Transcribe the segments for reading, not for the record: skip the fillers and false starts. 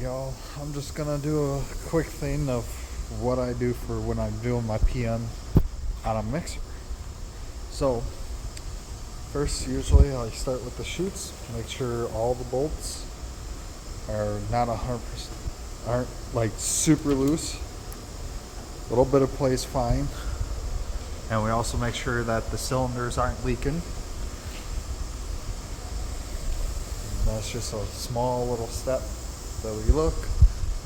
y'all. I'm just gonna do a quick thing of what I do for when I'm doing my PN on a mixer. So, first, usually I start with the chutes, make sure all the bolts are not 100%, aren't like super loose. A little bit of play is fine. And we also make sure that the cylinders aren't leaking. And that's just a small little step that we look.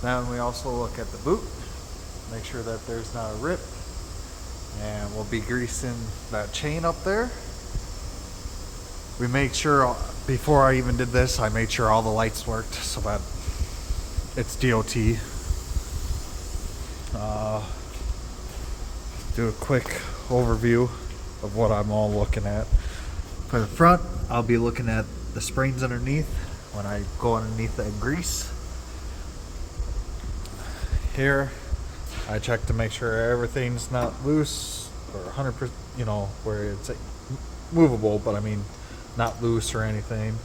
Then we also look at the boot, make sure that there's not a rip. And we'll be greasing that chain up there. We make sure, before I even did this, I made sure all the lights worked so that it's DOT. Do a quick overview of what I'm all looking at. For the front, I'll be looking at the springs underneath when I go underneath that grease. Here, I check to make sure everything's not loose or 100%, where it's movable, but I mean not loose or anything.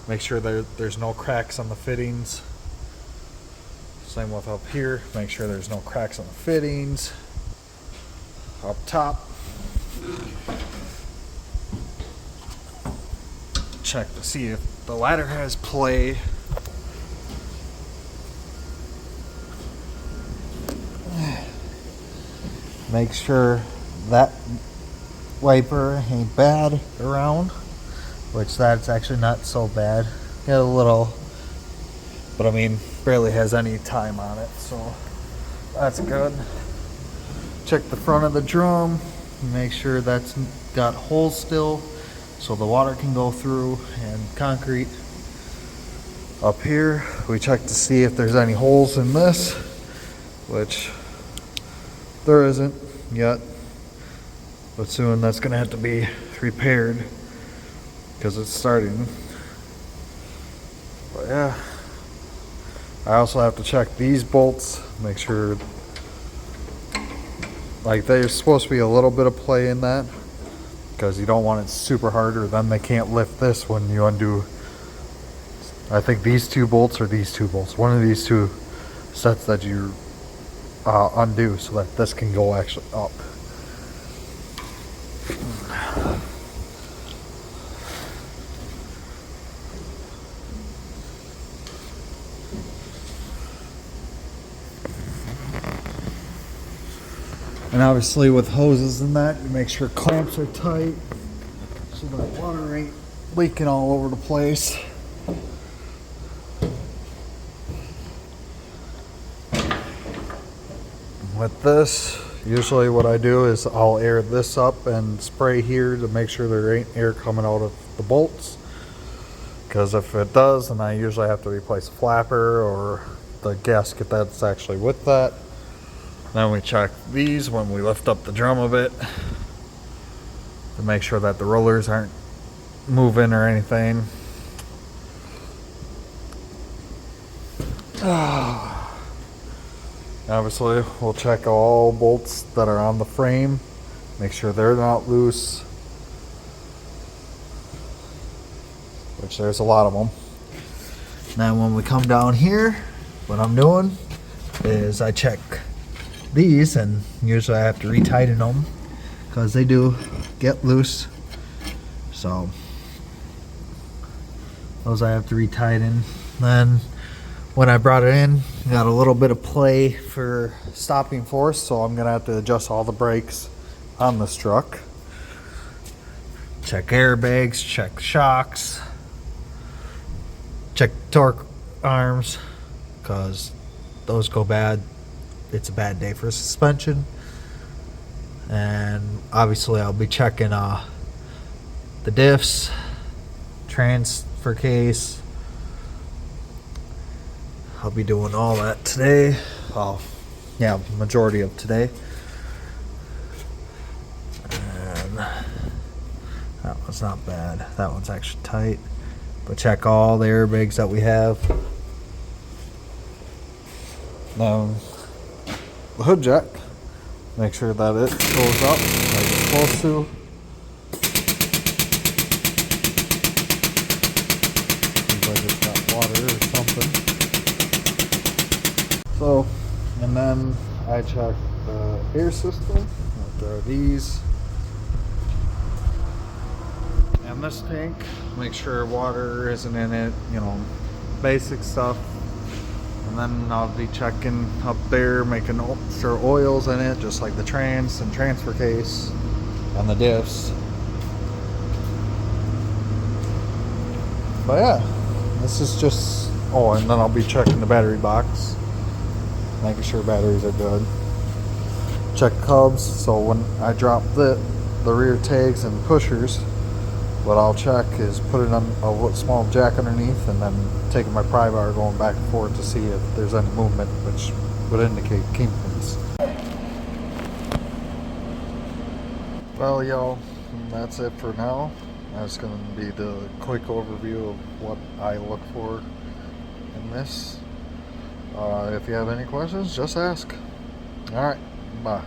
Make sure there's no cracks on the fittings. Same with up here, make sure there's no cracks on the fittings. Up top, check to see if the ladder has play. Make sure that wiper ain't bad around, which that's actually not so bad. Got a little, but I mean, barely has any time on it, so that's good. Check the front of the drum, make sure that's got holes still so the water can go through, and concrete. Up here, we check to see if there's any holes in this, which there isn't yet, but soon that's gonna have to be repaired because it's starting. But yeah, I also have to check these bolts, make sure like there's supposed to be a little bit of play in that because you don't want it super hard, or then they can't lift this when you undo. I think these two bolts or these two bolts, one of these two sets that you undo so that this can go actually up. And obviously with hoses and that, you make sure clamps are tight so that water ain't leaking all over the place. With this, usually what I do is I'll air this up and spray here to make sure there ain't air coming out of the bolts. Because if it does, then I usually have to replace a flapper or the gasket that's actually with that. Then we check these when we lift up the drum a bit to make sure that the rollers aren't moving or anything. Obviously, we'll check all bolts that are on the frame, make sure they're not loose, which there's a lot of them. Now when we come down here, what I'm doing is I check these, and usually I have to retighten them because they do get loose. So those I have to retighten. Then when I brought it in, got a little bit of play for stopping force, so I'm gonna have to adjust all the brakes on this truck. Check airbags, check shocks, check torque arms, because those go bad. It's a bad day for suspension. And obviously I'll be checking the diffs, transfer case. I'll be doing all that today. Well, yeah, majority of today. And that one's not bad. That one's actually tight. But check all the airbags that we have. Now, the hood jack, make sure that it goes up like it's supposed to. Seems like it's got water or something. So, and then I check the air system. There are these. And this tank, make sure water isn't in it, you know, basic stuff. And then I'll be checking up there, making sure oil's in it, just like the trans and transfer case and the diffs. But yeah, this is just, oh, and then I'll be checking the battery box, making sure batteries are good. Check hubs, so when I drop the rear tags and pushers, what I'll check is putting on a small jack underneath and then taking my pry bar going back and forth to see if there's any movement, which would indicate kingpins. Well, y'all, that's it for now. That's going to be the quick overview of what I look for in this. If you have any questions, just ask. Alright, bye.